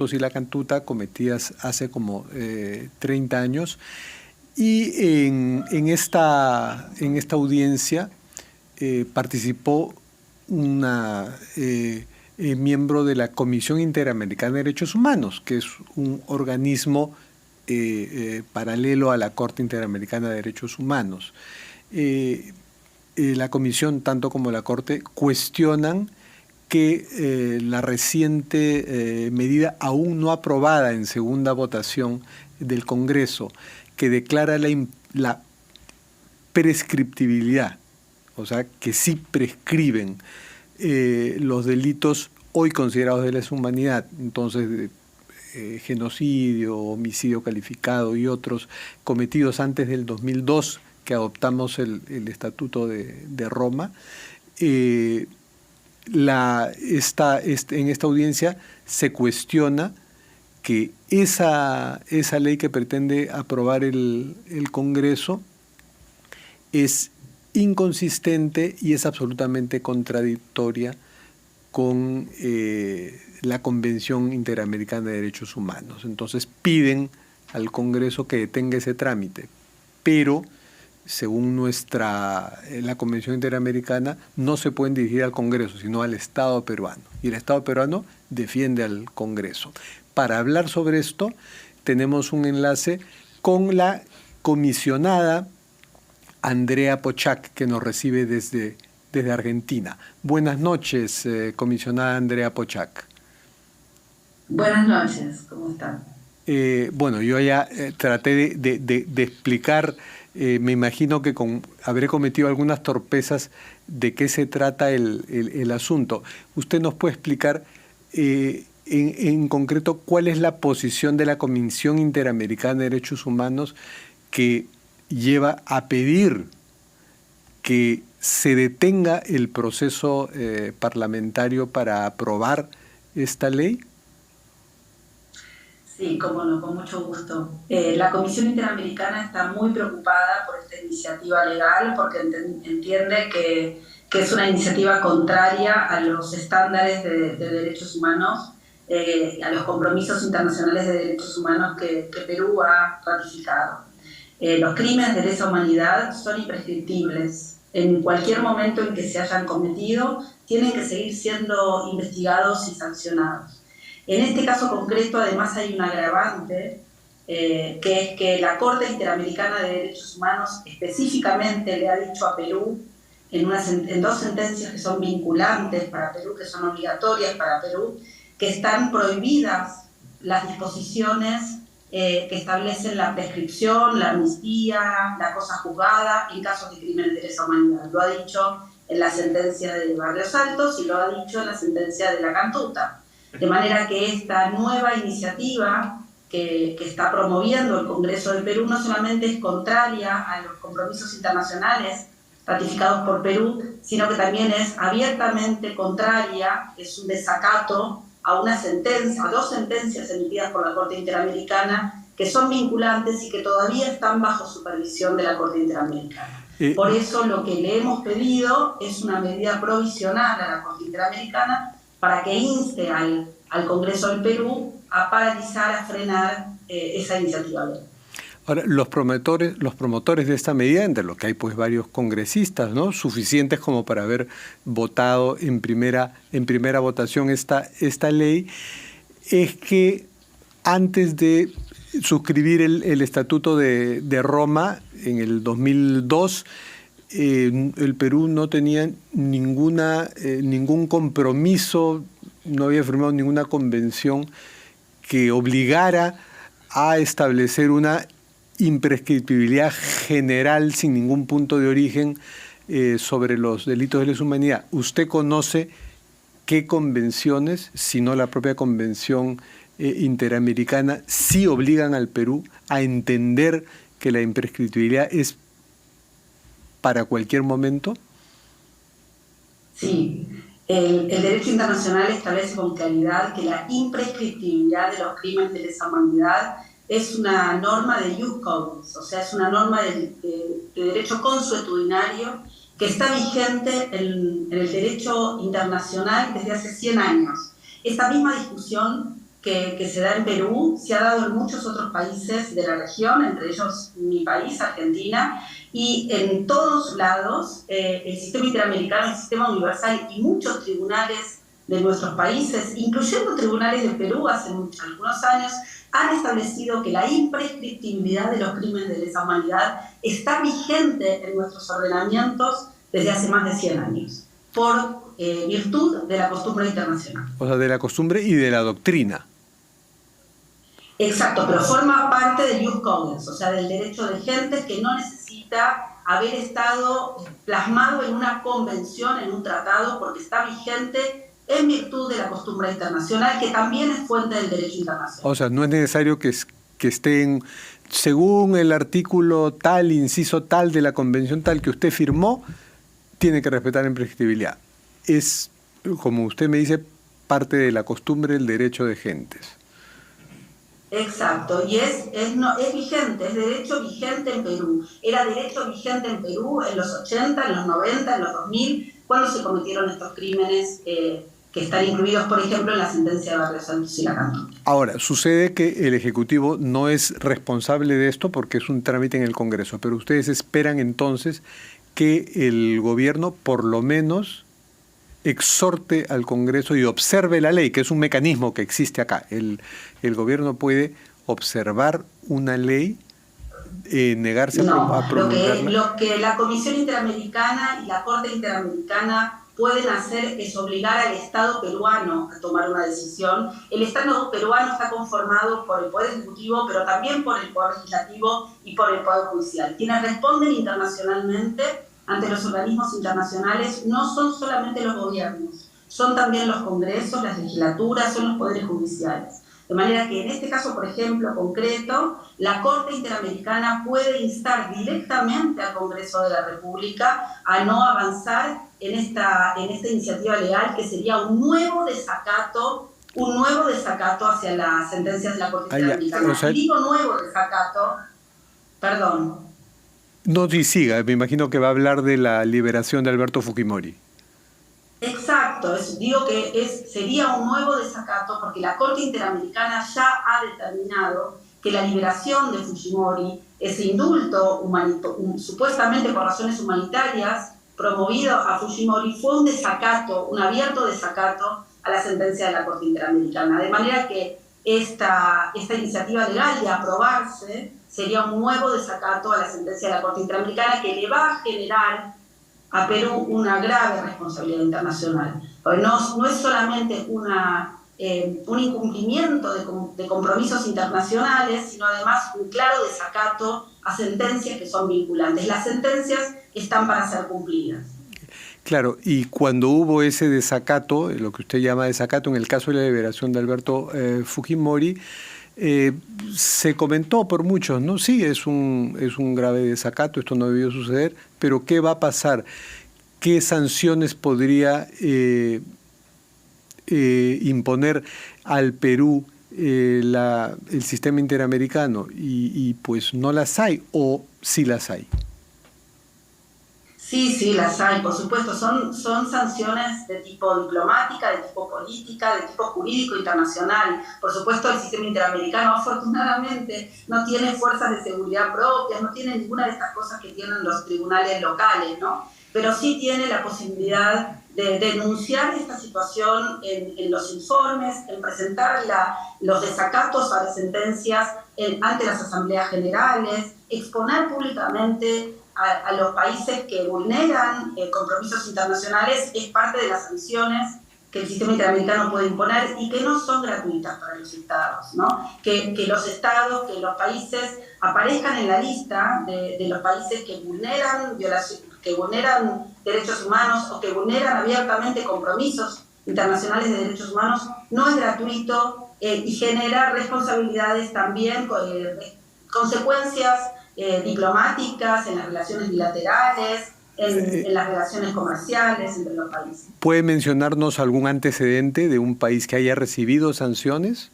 y la cantuta cometidas hace como 30 años. Y en esta audiencia participó una miembro de la Comisión Interamericana de Derechos Humanos, que es un organismo paralelo a la Corte Interamericana de Derechos Humanos. La Comisión, tanto como la Corte, cuestionan que la reciente medida aún no aprobada en segunda votación del Congreso, que declara la prescriptibilidad, o sea, que sí prescriben los delitos hoy considerados de lesa humanidad, entonces genocidio, homicidio calificado y otros cometidos antes del 2002, que adoptamos el Estatuto de Roma. En esta audiencia se cuestiona que esa ley que pretende aprobar el Congreso es inconsistente y es absolutamente contradictoria con la Convención Interamericana de Derechos Humanos. Entonces piden al Congreso que detenga ese trámite, pero según la Convención Interamericana, no se pueden dirigir al Congreso, sino al Estado peruano. Y el Estado peruano defiende al Congreso. Para hablar sobre esto, tenemos un enlace con la comisionada Andrea Pochac, que nos recibe desde Argentina. Buenas noches, comisionada Andrea Pochac. Buenas noches, ¿cómo están? Bueno, yo ya traté de explicar. Me imagino que habré cometido algunas torpezas de qué se trata el asunto. ¿Usted nos puede explicar en concreto cuál es la posición de la Comisión Interamericana de Derechos Humanos que lleva a pedir que se detenga el proceso parlamentario para aprobar esta ley? Sí, cómo no, con mucho gusto. La Comisión Interamericana está muy preocupada por esta iniciativa legal porque entiende que es una iniciativa contraria a los estándares de derechos humanos, a los compromisos internacionales de derechos humanos que Perú ha ratificado. Los crímenes de lesa humanidad son imprescriptibles. En cualquier momento en que se hayan cometido, tienen que seguir siendo investigados y sancionados. En este caso concreto, además, hay un agravante, que es que la Corte Interamericana de Derechos Humanos específicamente le ha dicho a Perú, en dos sentencias que son vinculantes para Perú, que son obligatorias para Perú, que están prohibidas las disposiciones que establecen la prescripción, la amnistía, la cosa juzgada en casos de crímenes de lesa humanidad. Lo ha dicho en la sentencia de Barrios Altos y lo ha dicho en la sentencia de La Cantuta. De manera que esta nueva iniciativa que está promoviendo el Congreso del Perú no solamente es contraria a los compromisos internacionales ratificados por Perú, sino que también es abiertamente contraria, es un desacato a una sentencia, a dos sentencias emitidas por la Corte Interamericana que son vinculantes y que todavía están bajo supervisión de la Corte Interamericana. Por eso lo que le hemos pedido es una medida provisional a la Corte Interamericana para que inste al Congreso del Perú a paralizar, a frenar esa iniciativa. Ahora, los promotores de esta medida, entre los que hay pues varios congresistas, ¿no?, suficientes como para haber votado en primera votación esta ley, es que antes de suscribir el Estatuto de Roma en el 2002, el Perú no tenía ningún compromiso, no había firmado ninguna convención que obligara a establecer una imprescriptibilidad general sin ningún punto de origen sobre los delitos de lesa humanidad. ¿Usted conoce qué convenciones, si no la propia Convención Interamericana, sí obligan al Perú a entender que la imprescriptibilidad es para cualquier momento? Sí, el derecho internacional establece con claridad que la imprescriptibilidad de los crímenes de lesa humanidad es una norma de ius cogens, o sea, es una norma de derecho consuetudinario que está vigente en el derecho internacional desde hace 100 años. Esta misma discusión que se da en Perú se ha dado en muchos otros países de la región, entre ellos mi país, Argentina, y en todos lados el sistema interamericano, el sistema universal y muchos tribunales de nuestros países, incluyendo tribunales de Perú hace algunos años, han establecido que la imprescriptibilidad de los crímenes de lesa humanidad está vigente en nuestros ordenamientos desde hace más de 100 años, por virtud de la costumbre internacional. O sea, de la costumbre y de la doctrina. Exacto, pero forma parte del ius cogens, o sea, del derecho de gente que no necesita haber estado plasmado en una convención, en un tratado, porque está vigente en virtud de la costumbre internacional, que también es fuente del derecho internacional. O sea, no es necesario que estén, según el artículo tal, inciso tal de la convención tal que usted firmó, tiene que respetar la imprescriptibilidad. Es, como usted me dice, parte de la costumbre del derecho de gentes. Exacto, y es vigente, es derecho vigente en Perú. Era derecho vigente en Perú en los 80, en los 90, en los 2000, cuando se cometieron estos crímenes que están incluidos, por ejemplo, en la sentencia de Barrios Altos y La Cantón. Ahora, sucede que el Ejecutivo no es responsable de esto porque es un trámite en el Congreso, pero ustedes esperan entonces que el gobierno por lo menos exhorte al Congreso y observe la ley, que es un mecanismo que existe acá. El gobierno puede observar una ley, negarse a promulgarla. Lo que la Comisión Interamericana y la Corte Interamericana pueden hacer es obligar al Estado peruano a tomar una decisión. El Estado peruano está conformado por el Poder Ejecutivo, pero también por el Poder Legislativo y por el Poder Judicial. Quienes responden internacionalmente ante los organismos internacionales no son solamente los gobiernos, son también los congresos, las legislaturas, son los poderes judiciales. De manera que en este caso, por ejemplo, concreto, la Corte Interamericana puede instar directamente al Congreso de la República a no avanzar en esta iniciativa legal, que sería un nuevo desacato hacia las sentencias de la Corte Interamericana. Y digo nuevo desacato, perdón. No, sí, siga, me imagino que va a hablar de la liberación de Alberto Fujimori. Exacto, digo que sería un nuevo desacato porque la Corte Interamericana ya ha determinado que la liberación de Fujimori, ese indulto supuestamente por razones humanitarias promovido a Fujimori, fue un desacato, un abierto desacato a la sentencia de la Corte Interamericana. De manera que esta iniciativa legal de aprobarse sería un nuevo desacato a la sentencia de la Corte Interamericana que le va a generar a Perú una grave responsabilidad internacional. Porque no es solamente un incumplimiento de compromisos internacionales, sino además un claro desacato a sentencias que son vinculantes. Las sentencias están para ser cumplidas. Claro, y cuando hubo ese desacato, lo que usted llama desacato, en el caso de la liberación de Alberto Fujimori, se comentó por muchos, ¿no? Sí, es un grave desacato, esto no debió suceder, pero ¿qué va a pasar? ¿Qué sanciones podría imponer al Perú el sistema interamericano? Y pues no las hay, o sí las hay. Sí, las hay, por supuesto. Son sanciones de tipo diplomática, de tipo política, de tipo jurídico internacional. Por supuesto, el sistema interamericano, afortunadamente, no tiene fuerzas de seguridad propias, no tiene ninguna de estas cosas que tienen los tribunales locales, ¿no? Pero sí tiene la posibilidad de denunciar esta situación en los informes, en presentar los desacatos a las sentencias ante las asambleas generales, exponer públicamente a los países que vulneran compromisos internacionales. Es parte de las sanciones que el sistema interamericano puede imponer y que no son gratuitas para los estados, ¿no? Que los estados, que los países aparezcan en la lista de los países que vulneran derechos humanos o que vulneran abiertamente compromisos internacionales de derechos humanos, no es gratuito y genera responsabilidades también, consecuencias diplomáticas en las relaciones bilaterales, en las relaciones comerciales entre los países. ¿Puede mencionarnos algún antecedente de un país que haya recibido sanciones?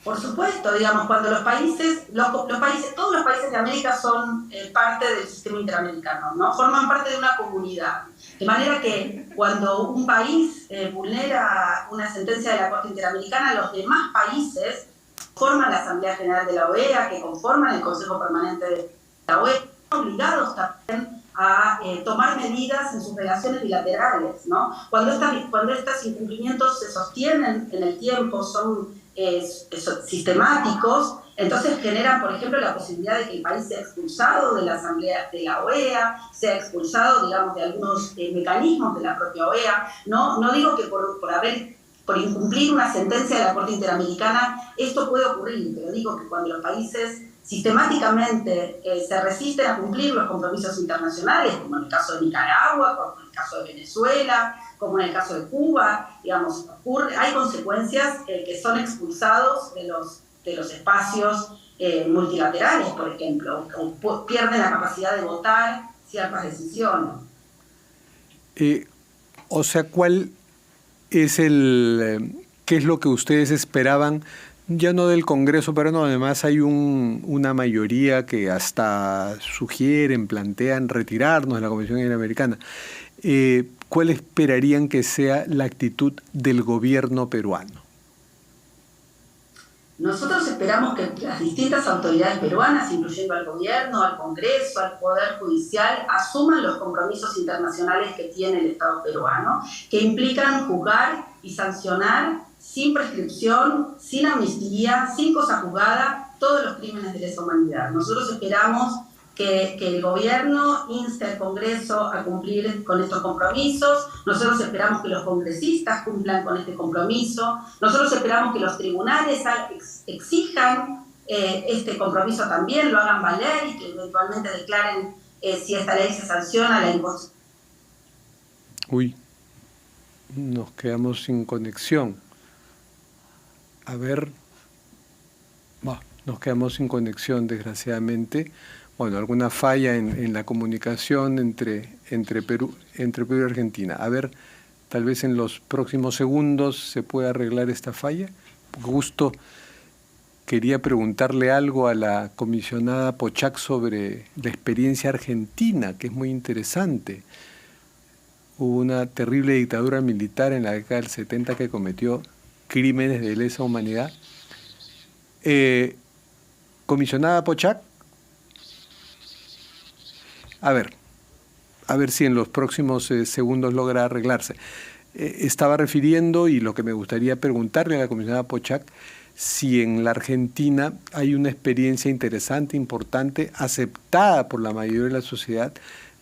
Por supuesto, digamos, cuando todos los países de América son parte del sistema interamericano, ¿no? Forman parte de una comunidad. De manera que cuando un país vulnera una sentencia de la Corte Interamericana, los demás países forman la Asamblea General de la OEA, que conforman el Consejo Permanente de la OEA, están obligados también a tomar medidas en sus relaciones bilaterales, ¿no? Cuando estos incumplimientos se sostienen en el tiempo, son sistemáticos, entonces generan, por ejemplo, la posibilidad de que el país sea expulsado de la Asamblea de la OEA, sea expulsado, digamos, de algunos mecanismos de la propia OEA. No digo que por incumplir una sentencia de la Corte Interamericana esto puede ocurrir, pero digo que cuando los países sistemáticamente se resisten a cumplir los compromisos internacionales, como en el caso de Nicaragua, como en el caso de Venezuela, como en el caso de Cuba, digamos, hay consecuencias que son expulsados de los espacios multilaterales, por ejemplo, o pierden la capacidad de votar ciertas decisiones. O sea, ¿cuál es qué es lo que ustedes esperaban? Ya no del Congreso, pero no, además hay una mayoría que hasta sugieren, plantean retirarnos de la Comisión Interamericana. ¿Cuál esperarían que sea la actitud del gobierno peruano? Nosotros esperamos que las distintas autoridades peruanas, incluyendo al gobierno, al Congreso, al Poder Judicial, asuman los compromisos internacionales que tiene el Estado peruano, que implican juzgar y sancionar sin prescripción, sin amnistía, sin cosa juzgada, todos los crímenes de lesa humanidad. Nosotros esperamos que el gobierno inste al Congreso a cumplir con estos compromisos. Nosotros esperamos que los congresistas cumplan con este compromiso. Nosotros esperamos que los tribunales exijan este compromiso también, lo hagan valer y que eventualmente declaren si esta ley se sanciona la inconstitucionalidad. Uy, nos quedamos sin conexión. A ver, nos quedamos sin conexión, desgraciadamente. Bueno, alguna falla en la comunicación entre Perú y Argentina. A ver, tal vez en los próximos segundos se pueda arreglar esta falla. Justo quería preguntarle algo a la comisionada Pochac sobre la experiencia argentina, que es muy interesante. Hubo una terrible dictadura militar en la década del 70 que cometió crímenes de lesa humanidad. Comisionada Pochac, a ver si en los próximos segundos logra arreglarse. Estaba refiriendo, y lo que me gustaría preguntarle a la comisionada Pochac, si en la Argentina hay una experiencia interesante, importante, aceptada por la mayoría de la sociedad,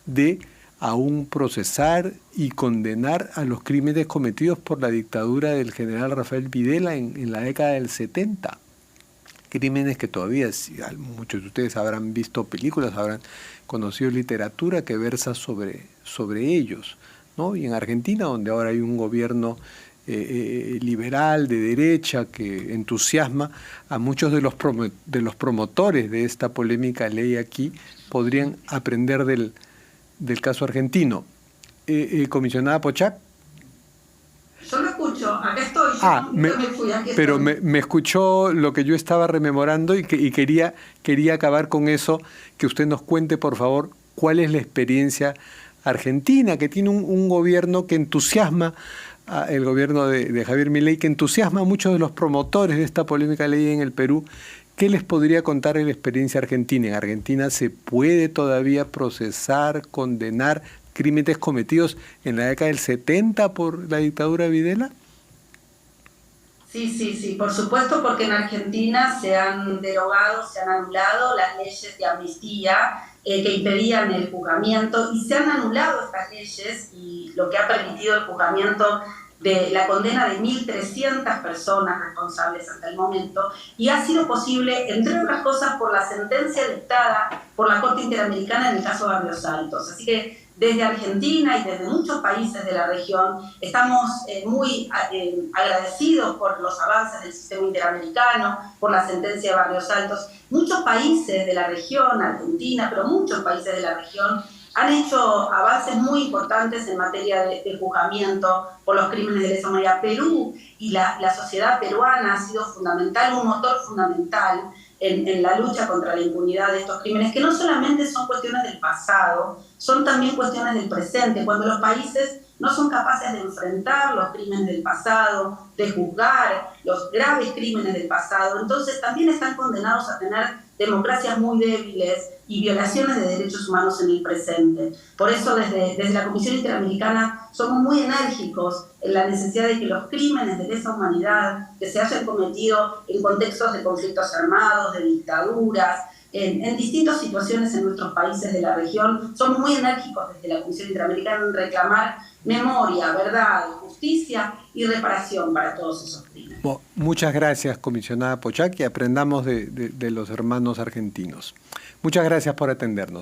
de aún procesar y condenar a los crímenes cometidos por la dictadura del general Rafael Videla en la década del 70. Crímenes que todavía, muchos de ustedes habrán visto películas, habrán conocido literatura que versa sobre ellos, ¿no? Y en Argentina, donde ahora hay un gobierno liberal, de derecha, que entusiasma a muchos de los promotores de esta polémica ley aquí, podrían aprender del caso argentino. Comisionada Pochac. Yo lo escucho, acá estoy, me fui, aquí estoy. Pero me escuchó lo que yo estaba rememorando y quería acabar con eso, que usted nos cuente, por favor, cuál es la experiencia argentina, que tiene un gobierno que entusiasma, el gobierno de Javier Milei, que entusiasma a muchos de los promotores de esta polémica ley en el Perú. ¿Qué les podría contar de la experiencia argentina? ¿En Argentina se puede todavía procesar, condenar crímenes cometidos en la década del 70 por la dictadura de Videla? Sí, por supuesto, porque en Argentina se han derogado, se han anulado las leyes de amnistía que impedían el juzgamiento, y se han anulado estas leyes, y lo que ha permitido el juzgamiento de la condena de 1.300 personas responsables hasta el momento, y ha sido posible, entre otras cosas, por la sentencia dictada por la Corte Interamericana en el caso Barrios Altos. Así que desde Argentina y desde muchos países de la región estamos muy agradecidos por los avances del sistema interamericano, por la sentencia de Barrios Altos. Muchos países de la región, Argentina, pero muchos países de la región han hecho avances muy importantes en materia de juzgamiento por los crímenes de lesa humanidad. Perú y la sociedad peruana ha sido fundamental, un motor fundamental en la lucha contra la impunidad de estos crímenes, que no solamente son cuestiones del pasado, son también cuestiones del presente. Cuando los países no son capaces de enfrentar los crímenes del pasado, de juzgar los graves crímenes del pasado, entonces también están condenados a tener democracias muy débiles y violaciones de derechos humanos en el presente. Por eso desde la Comisión Interamericana somos muy enérgicos en la necesidad de que los crímenes de lesa humanidad que se hayan cometido en contextos de conflictos armados, de dictaduras, en distintas situaciones en nuestros países de la región, somos muy enérgicos desde la Comisión Interamericana en reclamar memoria, verdad, justicia y reparación para todos esos crímenes. Bueno, muchas gracias, comisionada Pochack, y aprendamos de los hermanos argentinos. Muchas gracias por atendernos.